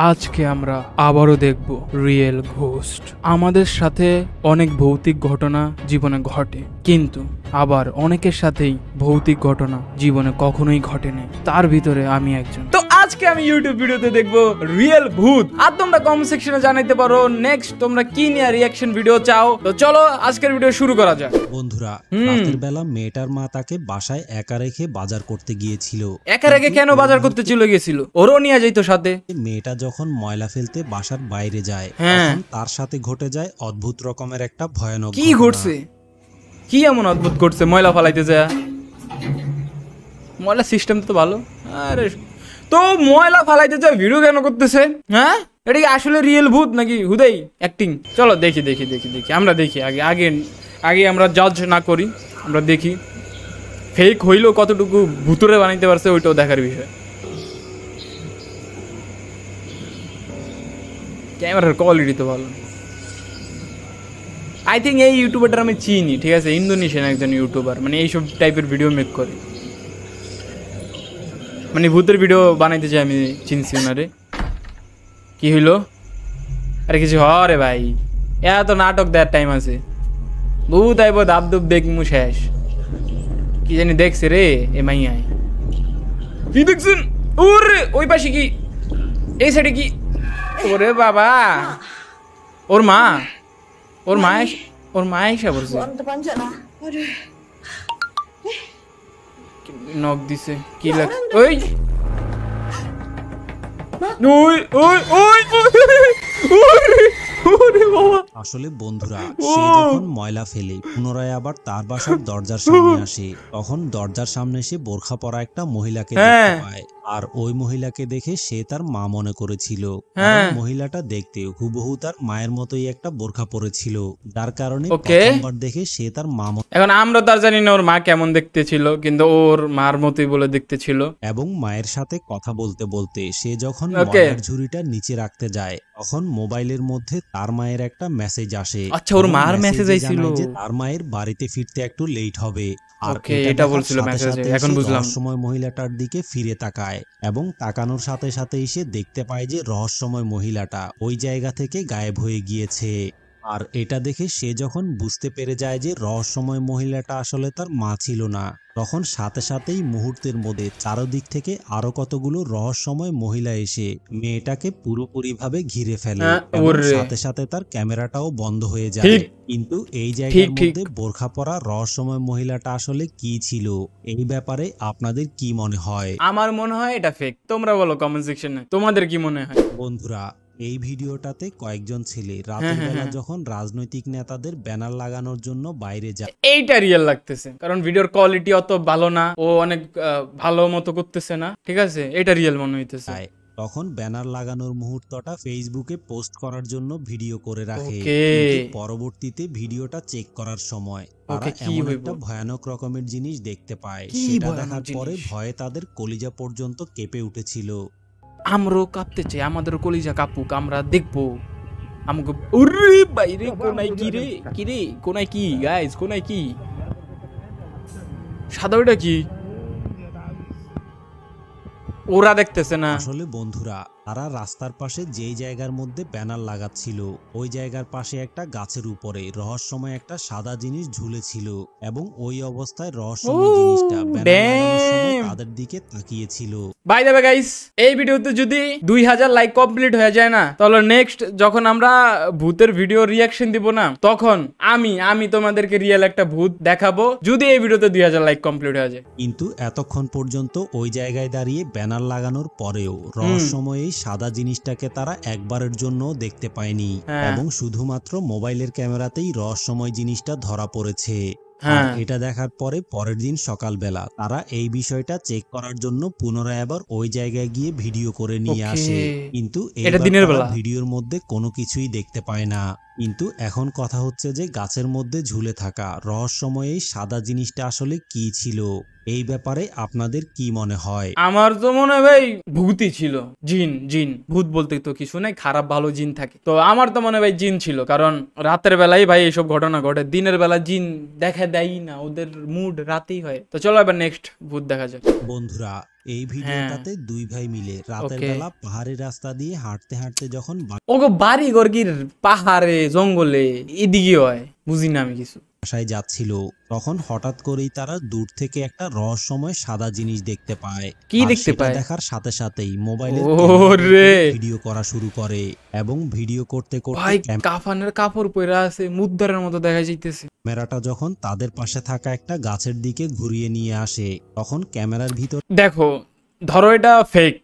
আজকে আমরা আবারও দেখব রিয়েল ঘোস্ট। আমাদের সাথে অনেক ভৌতিক ঘটনা জীবনে ঘটে, কিন্তু আবার অনেকের সাথেই ভৌতিক ঘটনা জীবনে কখনোই ঘটেনি। তার ভিতরে আমি একজন। তো আজকে আমি ইউটিউব ভিডিওতে দেখবো রিয়েল ভূত। আর তোমরা কমেন্ট সেকশনে জানাইতে পারো নেক্সট তোমরা কি নিয়ে রিঅ্যাকশন ভিডিও চাও। তো চলো আজকের ভিডিও শুরু করা যাক। বন্ধুরা, রাতের বেলা মেয়েটার মা তাকে বাসায় একা রেখে বাজার করতে গিয়েছিল। একা রেখে কেন বাজার করতে চলে গেছিল? ওরও নিয়ে যাইতো সাথে। মেয়েটা যখন ময়লা ফেলতে বাসার বাইরে যায়, তখন তার সাথে ঘটে যায় অদ্ভুত রকমের একটা ভয়ানক কি ঘটছে? কি এমন অদ্ভুত ঘটছে? ময়লা ফালাইতে যায়, ময়লা সিস্টেম তো ভালো। আরে তো ময়লা ফালাইতে যায় ভিডিও কেন করতেছে? হ্যাঁ, এটা কি আসলে রিয়েল ভূত নাকি হুদাই অ্যাক্টিং? চলো দেখি দেখি দেখি দেখি আমরা দেখি আগে আগে আগে আমরা জাজ না করি, আমরা দেখি ফেক হইলেও কতটুকু ভূতুরে বানাইতে পারছে ওইটাও দেখার বিষয়। ক্যামেরার কোয়ালিটি তো ভালো। আই থিঙ্ক এই ইউটিউবারটা আমি চিনি, ঠিক আছে, ইন্দোনেশিয়ান একজন ইউটিউবার, মানে এইসব টাইপের ভিডিও মেক করে, মানে ভূতের ভিডিও বানাইতে চাই, আমি চিনছি ওনারে। কি হইলো? আরে কিছু হরে ভাই, এত নাটক দেওয়ার টাইম আছে? ভূত আইব দাব দুব দেখমু শেষ। কি জানি দেখছে রে এ মাইয়াই। কি দেখছেন? ওরে ওই পাশে কি, এই সাইডে কি? ওরে বাবা, ওর মা, ওর মা, ওর মা এসে পড়ছে, নক দিছে। কি লাগ? ওই ওই ওই ওই ওরে বাবা। আসলে বন্ধুরা, সে যখন ময়লা ফেলে পুনরায় আবার তার বাসার দরজার সামনে আসে, তখন দরজার সামনে এসে বোরখা পরা একটা মহিলাকে দেখতে পায়। আর ওই মহিলাকে দেখে সে তার মা মনে করেছিল। মহিলাটা দেখতে হুবহু তার মায়ের মতোই একটা বোরখা পরেছিল, যার কারণে প্রথমবার দেখে সে তার মা। এখন আমরা তো জানি না ওর মা কেমন দেখতে ছিল, কিন্তু ওর মার মতোই বলে দেখতে ছিল। এবং মায়ের সাথে কথা বলতে বলতে সে যখন ময়লার ঝুড়িটা নিচে রাখতে যায়, তখন মোবাইলের মধ্যে তার মায়ের একটা মেসেজ আসে। আচ্ছা, ওর মার মেসেজ আইছিল যে তার মায়ের বাড়িতে ফিরতে একটু লেট হবে। আর এটা বলছিল মেসেজে, এখন বুঝলাম। সময় মহিলাটার দিকে ফিরে তাকায় এবং তাকানোর সাথে সাথে এসে দেখতে পায় যে রহস্যময় মহিলাটা ওই জায়গা থেকে গায়েব হয়ে গিয়েছে। আর এটা দেখে সে যখন বুঝতে পেরে যায় যে রহস্যময় মহিলাটা আসলে তার মা ছিল না, তখন সাথে সাথেই মুহূর্তের মধ্যে চারদিক থেকে আরো কতগুলো রহস্যময় মহিলা এসে মেয়েটাকে পুরোপুরি ভাবে ঘিরে ফেলে। সাথে সাথে তার ক্যামেরাটাও বন্ধ হয়ে যায়। কিন্তু এই জায়গার মধ্যে বোরখা পরা রহস্যময় মহিলাটা আসলে কি ছিল, এই ব্যাপারে আপনাদের কি মনে হয়? আমার মনে হয় এটা ফেক। তোমরা বলো কমেন্ট সেকশনে তোমাদের কি মনে হয়। বন্ধুরা, এই ভিডিওটাতে কয়েকজন ছেলে রাতের বেলা যখন রাজনৈতিক নেতাদের ব্যানার লাগানোর জন্য বাইরে যায়, এইটা রিয়েল লাগতেছে, কারণ ভিডিওর কোয়ালিটি অত ভালো না, ও অনেক ভালো মতো করতেছে না, ঠিক আছে, এটা রিয়েল মনে হইতেছে। তখন ব্যানার লাগানোর মুহূর্তটা ফেসবুকে পোস্ট করার জন্য ভিডিও করে রাখে। পরবর্তীতে ভিডিওটা চেক করার সময় তারা এমন একটা ভয়ানক রকমের জিনিস দেখতে পায়, সেটা দেখার পরে ভয়ে তাদের কলিজা পর্যন্ত কেঁপে উঠেছিল। আমরাও কাঁপতে চাই, আমাদের কলিজা কাঁপুক, আমরা দেখবো। আমাকে ওরে বাইরে কোনায় কি রে, কি রে কোনায় কি গাইস, কোনায় কি সাদা ওটা কি? ওরা দেখতেছে না আসলে বন্ধুরা, তারা রাস্তার পাশে যেই জায়গার মধ্যে ব্যানার লাগাচ্ছিল, ওই জায়গার পাশে একটা গাছের উপরে রহস্যময় একটা সাদা জিনিস ঝুলেছিল এবং ওই অবস্থায় রহস্যময় জিনিসটা তাদের দিকে তাকিয়েছিল। বাই দ্য ওয়ে গাইস, এই ভিডিওতে যদি 2000 লাইক কমপ্লিট হয়ে যায় না, তাহলে নেক্সট যখন আমরা ভূতের ভিডিও রিঅ্যাকশন দিব না, তখন আমি তোমাদেরকে রিয়েল একটা ভূত দেখাবো, যদি এই ভিডিওতে 2000 লাইক কমপ্লিট হয়ে যায়। কিন্তু এতক্ষণ পর্যন্ত ওই জায়গায় দাঁড়িয়ে ব্যানার লাগানোর পরেও রহস্যময় সাদা জিনিসটাকে তারা একবারের জন্য দেখতে পায়নি এবং শুধুমাত্র মোবাইলের ক্যামেরাতেই রহস্যময় জিনিসটা ধরা পড়েছে। এটা দেখার পরে পরের দিন সকালবেলা তারা এই বিষয়টা চেক করার জন্য পুনরায় আবার ওই জায়গায় গিয়ে ভিডিও করে নিয়ে আসে, কিন্তু ভিডিওর মধ্যে কোনো কিছুই দেখতে পায় না। কিন্তু এখন কথা হচ্ছে যে গাছের মধ্যে ঝুলে থাকা রহস্যময় এই সাদা জিনিসটা আসলে কি ছিল, এই ব্যাপারে আপনাদের কি মনে হয়? আমার তো মনে হয় ভাই ভূতই ছিল, জিন। জিন ভূত বলতে তো কিছু নাই, খারাপ ভালো জিন থাকে, তো আমার তো মনে হয় ভাই জিন ছিল, কারণ রাতের বেলায় ভাই এইসব ঘটনা ঘটে, দিনের বেলা জিন দেখা দেয় না, ওদের মুড রাতেই হয়। তো চলো এবার নেক্সট ভূত দেখা যাক। বন্ধুরা, এই ভিডিওটাতে দুই ভাই মিলে রাতের বেলা পাহাড়ি রাস্তা দিয়ে হাঁটতে হাঁটতে যখন ওগো বাড়ি ঘর কি পাহাড়ে জঙ্গলে এদিকে হয় বুঝি না আমি কিছু বাসায় যাচ্ছিল তখন হঠাৎ করেই তারা দূর থেকে একটা রহস্যময় সাদা জিনিস দেখতে পায়। কি দেখতে পায়? দেখার সাথে সাথেই মোবাইলে ভিডিও করা শুরু করে এবং ভিডিও করতে করতে ভাই কাফানের কাপড় পরে আছে মুদ্দারের মতো দেখা যাইতেছে। ক্যামেরাটা যখন তাদের পাশে থাকা একটা গাছের দিকে ঘুরিয়ে নিয়ে আসে তখন ক্যামেরার ভিতর দেখো ধরো এটা ফেক,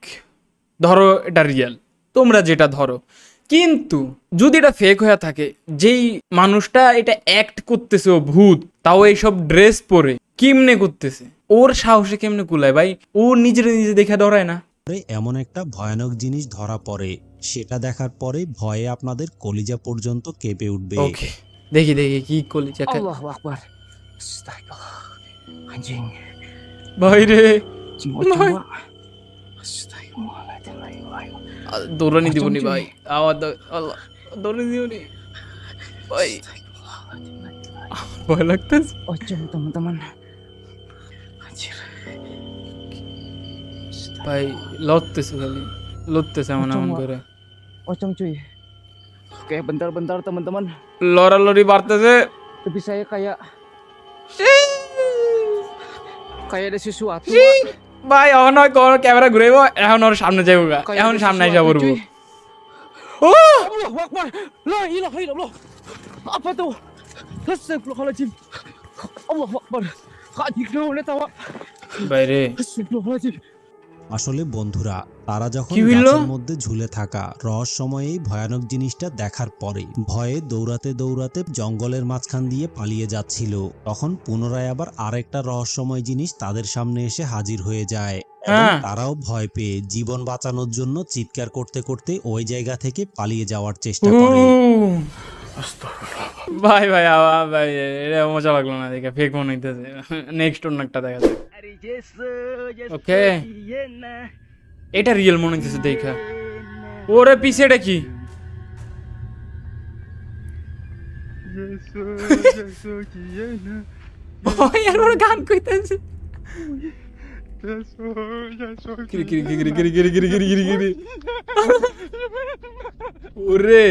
ধরো এটা রিয়েল, তোমরা যেটা ধরো, কিন্তু যদি এটা ফেক হয়ে থাকে, যেই মানুষটা এটা অ্যাক্ট করতেছে ও ভূত, তাও এইসব ড্রেস পরে কেমনে করতেছে, ওর সাহসে কেমনে কুলায় ভাই? ও নিজে দেখে ডরায় না? এমন একটা ভয়ানক জিনিস ধরা পড়ে, সেটা দেখার পরে ভয়ে আপনাদের কলিজা পর্যন্ত কেঁপে উঠবে। ওকে দেখি কি কলিজা। Allahu Akbar. Astagfirullah. Anjing. ভাই রে Cuma. Astagfirullahaladzim. দৌড়ানি দিবনি ভাই, আওয়াজ আল্লাহ দৌড়ানি দিবনি ভাই, ভয় লাগতেছে। Ocong teman-teman. Anjir. ভাই লড়তেছে, খালি লড়তেছে এমন করে। Ocong cuy. Kayak bentar-bentar teman-teman. লড়ালড়ি বাড়তেছে। Tapi saya kayak ada sesuatu. ভাই এখন ক্যামেরা ঘুরাইবো, এখন ওর সামনে যাইবো, এখন সামনে এসে পড়বো। Allahu Akbar. La ilaha illallah. Apa tuh? Astagfirullahaladzim. Allahu Akbar. Kak Jikno udah tawa. ভাই রে Astagfirullahaladzim. আসলে বন্ধুরা, তারা যখন গাছের মধ্যে ঝুলে থাকা রহস্যময় এই ভয়ানক জিনিসটা দেখার পরে ভয়ে দৌড়াতে দৌড়াতে জঙ্গলের মাঝখান দিয়ে পালিয়ে যাচ্ছিল, তখন পুনরায় আবার আরেকটা রহস্যময় জিনিস তাদের সামনে এসে হাজির হয়ে যায়। এবং তারাও ভয় পেয়ে জীবন বাঁচানোর জন্য চিৎকার করতে করতে ওই জায়গা থেকে পালিয়ে যাওয়ার চেষ্টা করে। ভাই ভাই এটা মজা লাগলো না দেখে, ফেক মনে হইতেছে। নেক্সট অন্য একটা দেখা যাক। ওকে এটা রিয়েল মনে হইতেছে দেখা। ওরে পিছে এটা কি? গান কইতেছে। ওরে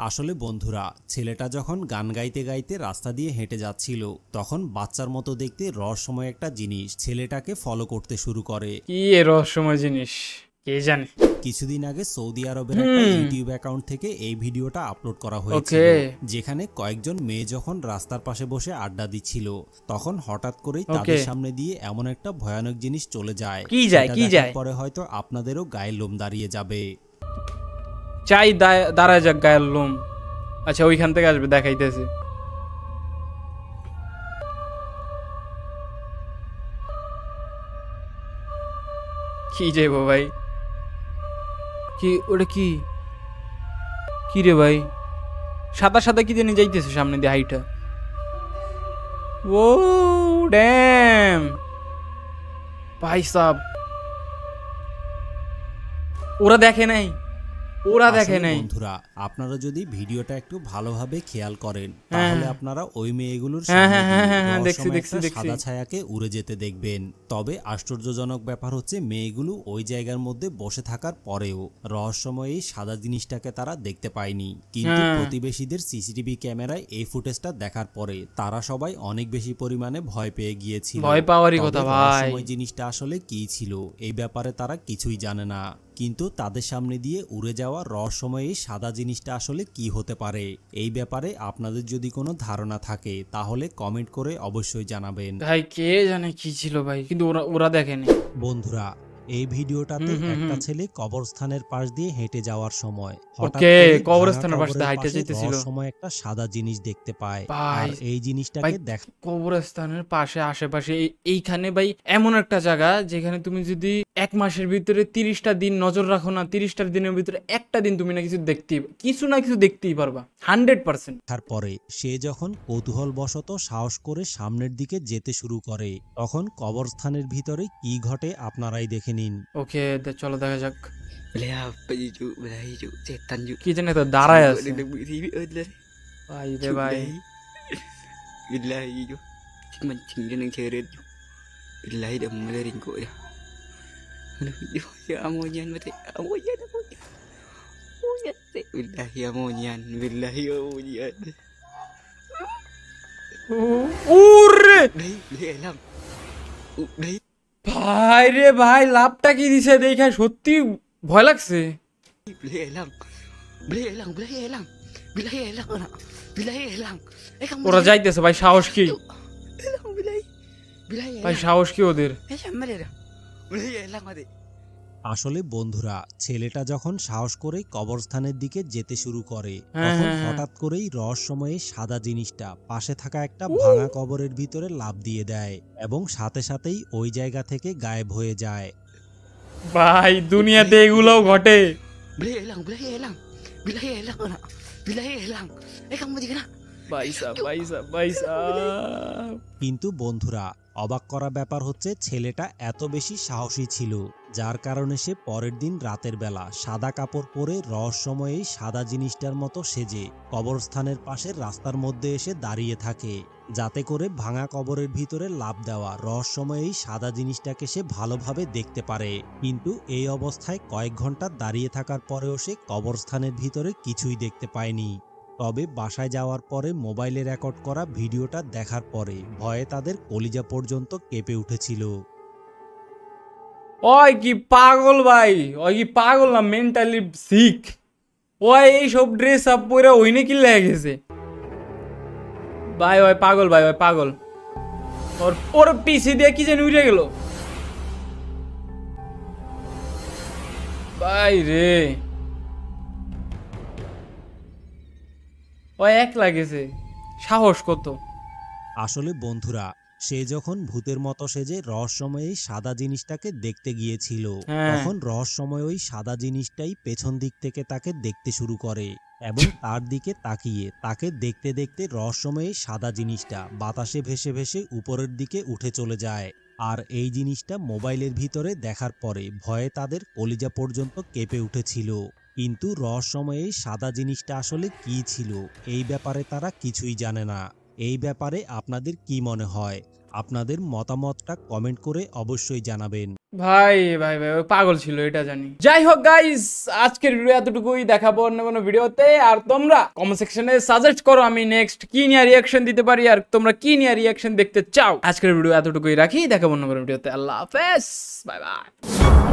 আসলে বন্ধুরা, ছেলেটা যখন গান গাইতে গাইতে রাস্তা দিয়ে হেঁটে যাচ্ছিল, তখন বাচ্চার মতো দেখতে রহস্যময় একটা জিনিস ছেলেটাকে ফলো করতে শুরু করে। কি রহস্যময় জিনিস কে জানে? কিছুদিন আগে সৌদি আরবের একটা ইউটিউব অ্যাকাউন্ট থেকে এই ভিডিওটা আপলোড করা হয়েছিল, যেখানে কয়েকজন মেয়ে যখন রাস্তার পাশে বসে আড্ডা দিচ্ছিল, তখন হঠাৎ করেই তাদের সামনে দিয়ে এমন একটা ভয়ানক জিনিস চলে যায়। কি যায় পরে হয়তো আপনাদেরও গায়ে লোম দাঁড়িয়ে যাবে। চাই দাঁড়ায় যাক গায়ের লোম। আচ্ছা ওইখান থেকে আসবে, দেখাইতেছে। কি যাইব ভাই? কি ওটা কি কি রে ভাই? সাদা কি জানি যাইতেছে সামনে দিয়ে হাইটা। ও ড্যাম ভাই সাব, ওরা দেখে নাই। বন্ধুরা, আপনারা যদি ভিডিওটা একটু ভালোভাবে খেয়াল করেন তাহলে আপনারা ওই মেয়েগুলোর সাদা ছায়াকে উড়ে যেতে দেখবেন। তবে আশ্চর্যজনক ব্যাপার হচ্ছে, মেয়েগুলো ওই জায়গার মধ্যে বসে থাকার পরেও রহস্যময় এই সাদা জিনিসটাকে তারা দেখতে পায়নি। কিন্তু প্রতিবেশীদের সিসিটিভি ক্যামেরায় এই ফুটেজটা দেখার পরে তারা সবাই অনেক বেশি পরিমাণে ভয় পেয়ে গিয়েছিল। ভয় পাওয়ারই কথা ভাই। রহস্যময় জিনিসটা আসলে কি ছিল এই ব্যাপারে তারা কিছুই জানে না, কিন্তু তাদের সামনে দিয়ে উড়ে যাওয়া রহস্যময় এই সাদা জিনিসটা আসলে কি হতে পারে, এই ব্যাপারে আপনাদের যদি কোনো ধারণা থাকে তাহলে কমেন্ট করে অবশ্যই জানাবেন। ভাই কে জানে কি ছিল ভাই, কিন্তু ওরা দেখেনি। বন্ধুরা, এই ভিডিওটাতে একটা ছেলে কবরস্থানের পাশ দিয়ে হেঁটে যাওয়ার সময় কবরস্থানের পাশ দিয়ে হেঁটে যেতেছিল, সময় একটা সাদা জিনিস দেখতে পায়। আর এই জিনিসটাকে কবরস্থানের পাশে আশেপাশে এইখানে ভাই এমন একটা জায়গা যেখানে তুমি যদি এক মাসের ভিতরে 30টা দিন নজর রাখো না, 30টা দিনের ভিতরে একটা দিন তুমি না কিছু দেখতেই পারবা 100%। তারপরে সে যখন কৌতূহলবশত সাহস করে সামনের দিকে যেতে শুরু করে, তখন কবরস্থানের ভিতরে কি ঘটে আপনারাই দেখে নিন। ওকে চলো দেখা যাক। Setan juga. কি জানি তো দাঁড়ায় আছে ভাই রে ভাই। Billahi jo. Mancing dia nang ceret jo. Billahi dah melering kok ya. Ya amonyan mati. Amonyan. Amonyan. Billahi amonyan. Billahi amonyan. উরে Đây, đây làm. Đây. ভাই রে ভাই, লাভটা কি দিছে দেখে সত্যি ভয় লাগছে। Billahi làm. Billahi làm. Billahi làm. Billahi làm. Billahi làm. ওরা যাইতেছে ভাই, সাহস কি Billahi. Billahi. ভাই, সাহস কি ওদের? Billahi làm mati. আসলে বন্ধুরা, ছেলেটা যখন সাহস করে কবরস্থানের দিকে যেতে শুরু করে হ্যাঁ, তখন হ্যাঁ, হ্যাঁ। হঠাৎ করেই রহস্যময় সাদা জিনিসটা পাশে থাকা একটা ভাঙা কবরের ভিতরে লাফ দিয়ে দেয় এবং সাথে সাথেই ওই জায়গা থেকে গায়েব হয়ে যায়। ভাই দুনিয়াতে এগুলোও ঘটে। Billahi làm. Billahi làm. Billahi làm. Billahi làm. Kamu di kana? ভাইসা ভাইসা ভাইসা। কিন্তু বন্ধুরা, অবাক করা ব্যাপার হচ্ছে ছেলেটা এত বেশি সাহসী ছিল যার কারণে সে পরের দিন রাতের বেলা সাদা কাপড় পরে রহস্যময় এই সাদা জিনিসটার মতো সেজে কবরস্থানের পাশে রাস্তার মধ্যে এসে দাঁড়িয়ে থাকে, যাতে করে ভাঙা কবরের ভিতরে লাফ দেওয়া রহস্যময় এই সাদা জিনিসটাকে সে ভালোভাবে দেখতে পারে। কিন্তু এই অবস্থায় কয়েক ঘন্টা দাঁড়িয়ে থাকার পরেও সে কবরস্থানের ভিতরে কিছুই দেখতে পায়নি। তবে বাসায় যাওয়ার পরে মোবাইলে রেকর্ড করা ভিডিওটা দেখার পরে ভয়ে তাদের কলিজা পর্যন্ত কেঁপে উঠেছিল। ওই কি পাগল ভাই, ওই কি পাগল না মেন্টালি সিক? ওই এইসব ড্রেস আপ পরে ওই নাকি লেগে গেছে ভাই। ওই পাগল ভাই, ওই পাগল। ওর ওর পিছে দিয়ে কি যেন উড়ে গেল ভাই রে। ওই এক লাগেছে, সাহস কত। আসলে বন্ধুরা, সে যখন ভূতের মতো সেজে রহস্যময় এই সাদা জিনিসটাকে দেখতে গিয়েছিল হ্যাঁ। তখন রহস্যময় ওই সাদা জিনিসটাই পেছন দিক থেকে তাকে দেখতে শুরু করে এবং তার দিকে তাকিয়ে তাকে দেখতে দেখতে রহস্যময় এই সাদা জিনিসটা বাতাসে ভেসে ভেসে উপরের দিকে উঠে চলে যায়। আর এই জিনিসটা মোবাইলের ভিতরে দেখার পরে ভয়ে তাদের কলিজা পর্যন্ত কেঁপে উঠেছিল। কিন্তু রহস্যময় এই সাদা জিনিসটা আসলে কি ছিল এই ব্যাপারে তারা কিছুই জানে না। এই ব্যাপারে আপনাদের কি মনে হয়? আপনাদের মতামতটা কমেন্ট করে অবশ্যই জানাবেন। ভাই ভাই ভাই, ওই পাগল ছিল এটা জানি। যাই হোক গাইস, আজকের ভিডিও এতটুকুই, দেখাবো অন্য কোনো ভিডিওতে। আর তোমরা কমেন্ট সেকশনে সাজেস্ট করো আমি নেক্সট কি নিয়ে রিয়াকশন দিতে পারি, আর তোমরা কি নিয়ে রিয়াকশন দেখতে চাও। আজকের ভিডিও এতটুকুই রাখি, দেখাবো অন্য কোনো ভিডিওতে। আল্লাহ হাফেজ, বাই বাই।